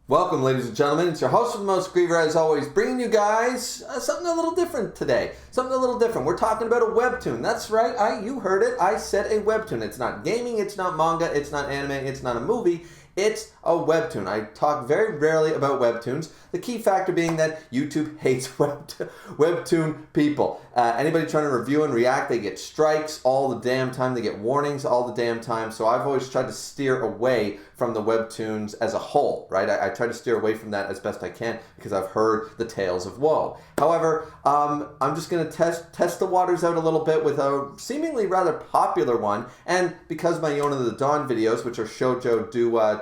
Welcome, ladies and gentlemen. It's your host for the most, Griever, as always, bringing you guys something a little different today. Something a little different. We're talking about a webtoon. That's right. You heard it. I said a webtoon. It's not gaming. It's not manga. It's not anime. It's not a movie. It's a webtoon. I talk very rarely about webtoons. The key factor being that YouTube hates webtoon people. Anybody trying to review and react, they get strikes all the damn time. They get warnings all the damn time. So I've always tried to steer away from the webtoons as a whole, right? I try to steer away from that as best I can because I've heard the tales of woe. However, I'm just going to test the waters out a little bit with a seemingly rather popular one. And because my Yona the Dawn videos, which are shoujo,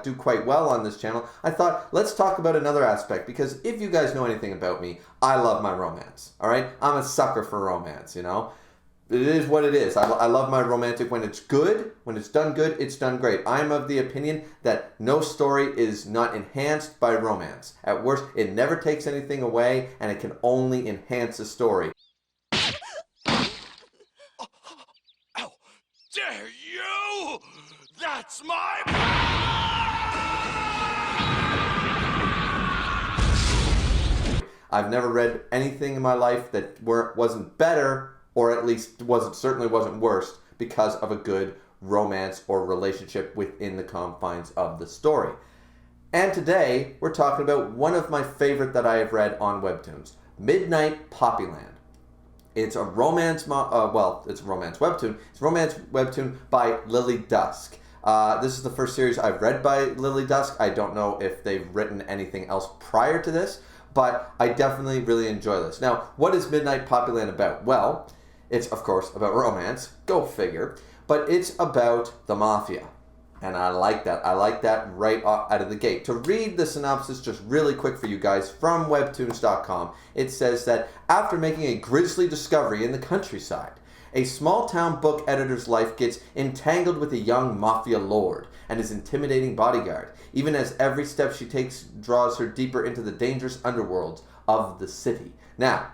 do quite well on this channel, I thought, let's talk about another aspect. Because if you guys know anything about me, I love my romance, all right? I'm a sucker for romance, you know? It is what it is. I love my romantic when it's good. When it's done good, it's done great. I'm of the opinion that no story is not enhanced by romance. At worst, it never takes anything away, and it can only enhance a story. How dare you! That's my... I've never read anything in my life that wasn't better, or at least certainly wasn't worse, because of a good romance or relationship within the confines of the story. And today, we're talking about one of my favorite that I have read on webtoons, Midnight Poppyland. It's a romance, it's a romance webtoon. It's a romance webtoon by Lily Dusk. This is the first series I've read by Lily Dusk. I don't know if they've written anything else prior to this, but I definitely really enjoy this. Now, what is Midnight Poppyland about? Well, it's, of course, about romance. Go figure. But it's about the mafia. And I like that. I like that right out of the gate. To read the synopsis just really quick for you guys from webtoons.com, it says that after making a grisly discovery in the countryside, a small-town book editor's life gets entangled with a young mafia lord and his intimidating bodyguard, even as every step she takes draws her deeper into the dangerous underworlds of the city. Now,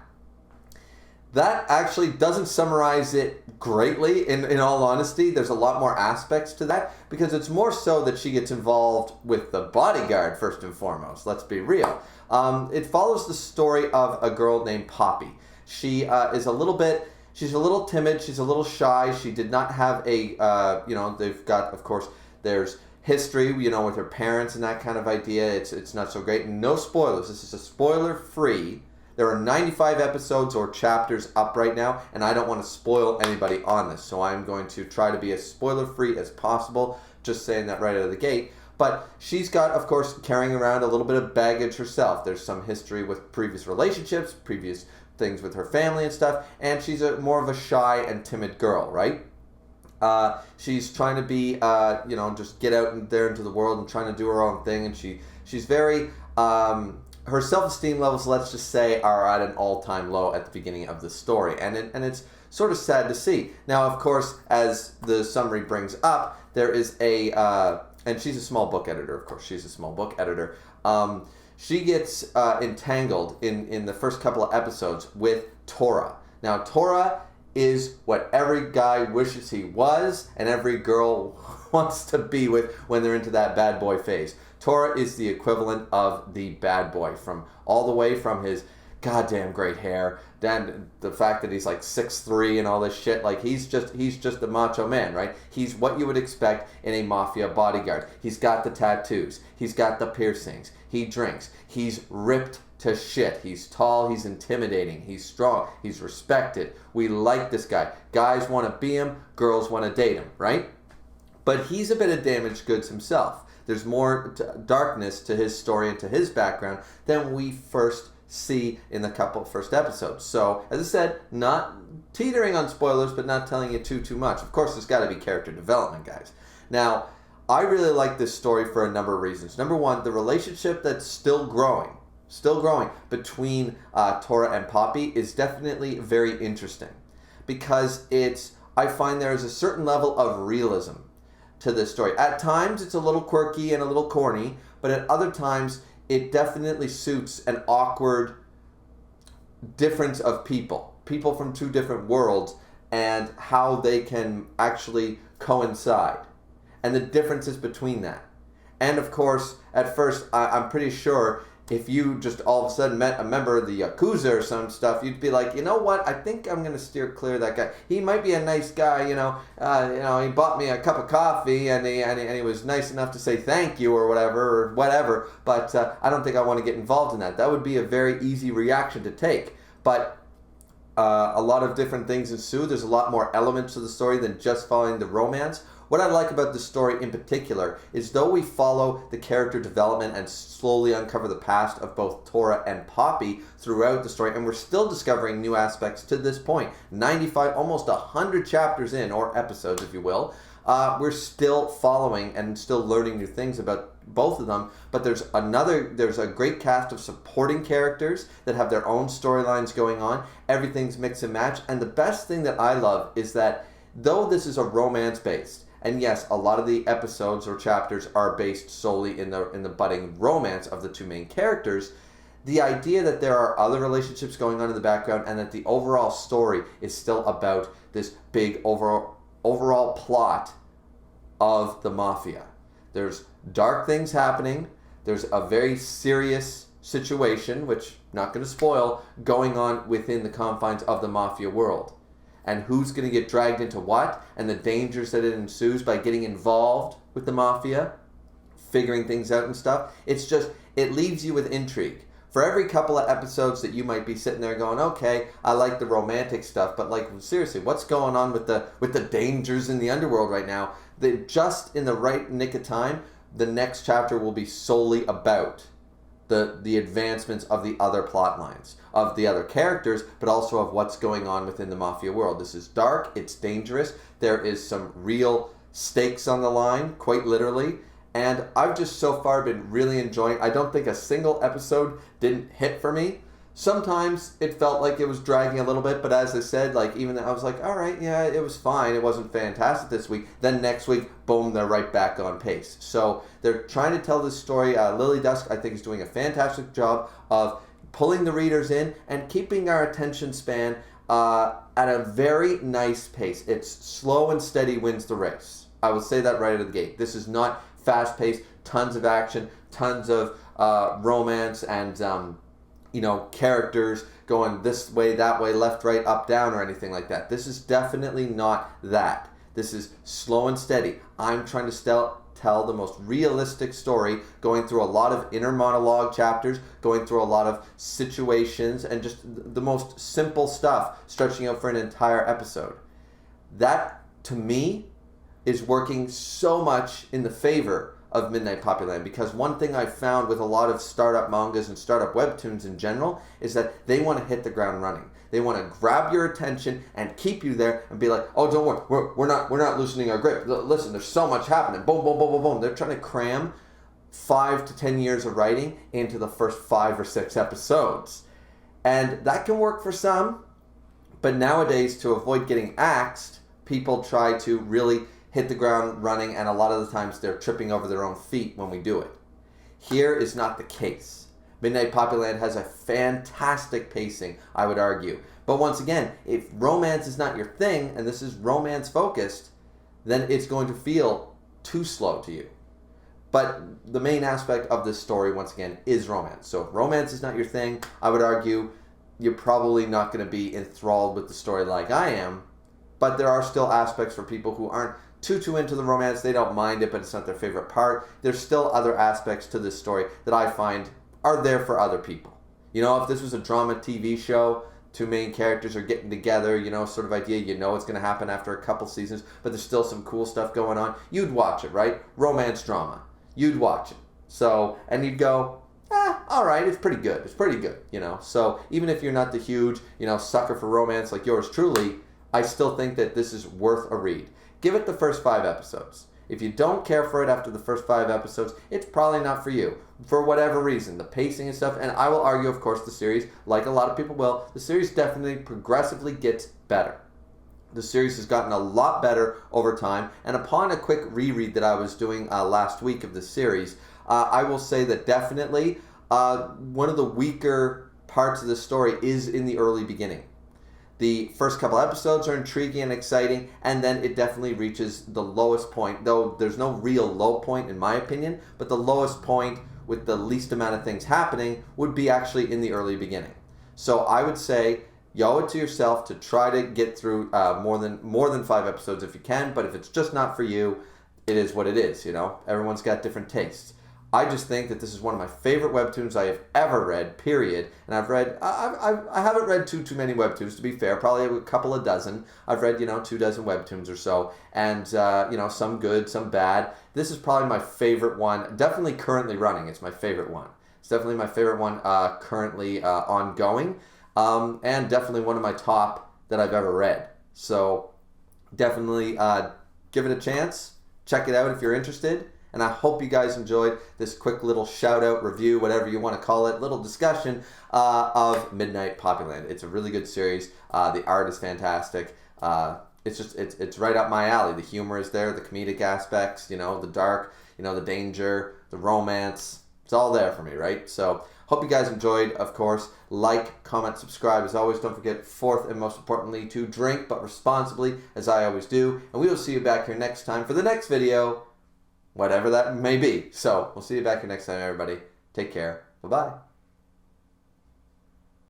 that actually doesn't summarize it greatly, in all honesty. There's a lot more aspects to that, because it's more so that she gets involved with the bodyguard first and foremost. Let's be real. It follows the story of a girl named Poppy. She is a little bit... She's a little timid. She's a little shy. She did not have a, they've got, of course, there's history, with her parents and that kind of idea. It's not so great. No spoilers. This is a spoiler-free. There are 95 episodes or chapters up right now, and I don't want to spoil anybody on this. So I'm going to try to be as spoiler-free as possible, just saying that right out of the gate. But she's got, of course, carrying around a little bit of baggage herself. There's some history with previous relationships, previous things with her family and stuff, and she's more of a shy and timid girl, right? She's trying to be, just get out there into the world and trying to do her own thing, and she's very, her self-esteem levels, let's just say, are at an all-time low at the beginning of the story, and it's sort of sad to see. Now, of course, as the summary brings up, there is and she's a small book editor, of course, she's a small book editor. She gets entangled in the first couple of episodes with Tora. Now, Tora is what every guy wishes he was and every girl wants to be with when they're into that bad boy phase. Tora is the equivalent of the bad boy, all the way from his goddamn great hair, then the fact that he's like 6'3" and all this shit. Like, he's just a macho man, right? He's what you would expect in a mafia bodyguard. He's got the tattoos. He's got the piercings. He drinks. He's ripped to shit. He's tall. He's intimidating. He's strong. He's respected. We like this guy. Guys want to be him. Girls want to date him, right? But he's a bit of damaged goods himself. There's more darkness to his story and to his background than we first see in the couple first episodes. So, as I said, not teetering on spoilers, but not telling you too much. Of course, there's got to be character development, guys. Now, I really like this story for a number of reasons. Number one, the relationship that's still growing between Tora and Poppy is definitely very interesting, because I find there is a certain level of realism to this story. At times, it's a little quirky and a little corny, but at other times, it definitely suits an awkward difference of people from two different worlds, and how they can actually coincide, and the differences between that. And of course, at first, I'm pretty sure if you just all of a sudden met a member of the Yakuza or some stuff, you'd be like, you know what? I think I'm gonna steer clear of that guy. He might be a nice guy, you know. He bought me a cup of coffee, and he was nice enough to say thank you or whatever. But I don't think I want to get involved in that. That would be a very easy reaction to take. But a lot of different things ensue. There's a lot more elements to the story than just following the romance. What I like about the story in particular is though we follow the character development and slowly uncover the past of both Tora and Poppy throughout the story, and we're still discovering new aspects to this point, 95, almost 100 chapters in, or episodes if you will, we're still following and still learning new things about both of them, but there's a great cast of supporting characters that have their own storylines going on. Everything's mix and match, and the best thing that I love is that though this is a romance based, and yes, a lot of the episodes or chapters are based solely in the budding romance of the two main characters, the idea that there are other relationships going on in the background and that the overall story is still about this big overall plot of the mafia. There's dark things happening. There's a very serious situation, which not going to spoil, going on within the confines of the mafia world. And who's going to get dragged into what, and the dangers that it ensues by getting involved with the mafia, figuring things out and stuff. It leaves you with intrigue. For every couple of episodes that you might be sitting there going, okay, I like the romantic stuff, but like seriously, what's going on with the dangers in the underworld right now? Just in the right nick of time, the next chapter will be solely about the advancements of the other plot lines, of the other characters, but also of what's going on within the mafia world. This is dark, it's dangerous, there is some real stakes on the line, quite literally, and I've just so far been really enjoying. I don't think a single episode didn't hit for me. Sometimes it felt like it was dragging a little bit, but as I said, like even I was like, all right, yeah, it was fine. It wasn't fantastic this week. Then next week, boom, they're right back on pace. So they're trying to tell this story. Lily Dusk, I think, is doing a fantastic job of pulling the readers in and keeping our attention span at a very nice pace. It's slow and steady wins the race. I will say that right out of the gate. This is not fast-paced, tons of action, tons of romance and characters going this way, that way, left, right, up, down, or anything like that. This is definitely not that. This is slow and steady. I'm trying to tell the most realistic story, going through a lot of inner monologue chapters, going through a lot of situations, and just the most simple stuff, stretching out for an entire episode. That, to me, is working so much in the favor of Midnight Poppyland, because one thing I've found with a lot of startup mangas and startup webtoons in general is that they want to hit the ground running. They want to grab your attention and keep you there and be like, oh, don't worry, we're not loosening our grip. Listen, there's so much happening. Boom, boom, boom, boom, boom. They're trying to cram 5 to 10 years of writing into the first 5 or 6 episodes. And that can work for some, but nowadays, to avoid getting axed, people try to really hit the ground running, and a lot of the times they're tripping over their own feet when we do it. Here is not the case. Midnight Poppyland has a fantastic pacing, I would argue. But once again, if romance is not your thing, and this is romance focused, then it's going to feel too slow to you. But the main aspect of this story, once again, is romance. So if romance is not your thing, I would argue you're probably not going to be enthralled with the story like I am. But there are still aspects for people who aren't too into the romance. They don't mind it, but it's not their favorite part. There's still other aspects to this story that I find are there for other people. You know, if this was a drama TV show, 2 main characters are getting together, sort of idea, it's going to happen after a couple seasons, but there's still some cool stuff going on, you'd watch it, right? Romance drama. You'd watch it. So, and you'd go, all right, it's pretty good. It's pretty good, So even if you're not the huge, sucker for romance like yours truly, I still think that this is worth a read. Give it the first 5 episodes. If you don't care for it after the first 5 episodes, it's probably not for you. For whatever reason, the pacing and stuff, and I will argue, of course, the series, like a lot of people will, the series definitely progressively gets better. The series has gotten a lot better over time, and upon a quick reread that I was doing last week of the series, I will say that definitely one of the weaker parts of the story is in the early beginning. The first couple episodes are intriguing and exciting, and then it definitely reaches the lowest point, though there's no real low point in my opinion, but the lowest point with the least amount of things happening would be actually in the early beginning. So I would say, you owe it to yourself to try to get through more than 5 episodes if you can, but if it's just not for you, it is what it is, you know? Everyone's got different tastes. I just think that this is one of my favorite webtoons I have ever read, period. And I haven't read too many webtoons, to be fair, probably a couple of dozen. I've read, 24 webtoons or so, and, some good, some bad. This is probably my favorite one, definitely currently running. It's my favorite one. It's definitely my favorite one currently ongoing, and definitely one of my top that I've ever read. So definitely give it a chance. Check it out if you're interested. And I hope you guys enjoyed this quick little shout-out review, whatever you want to call it, little discussion of Midnight Poppyland. It's a really good series. The art is fantastic. It's right up my alley. The humor is there, the comedic aspects, the dark, the danger, the romance. It's all there for me, right? So hope you guys enjoyed, of course. Like, comment, subscribe. As always, don't forget, fourth and most importantly, to drink, but responsibly, as I always do. And we will see you back here next time for the next video, whatever that may be. So we'll see you back here next time, everybody. Take care. Bye-bye.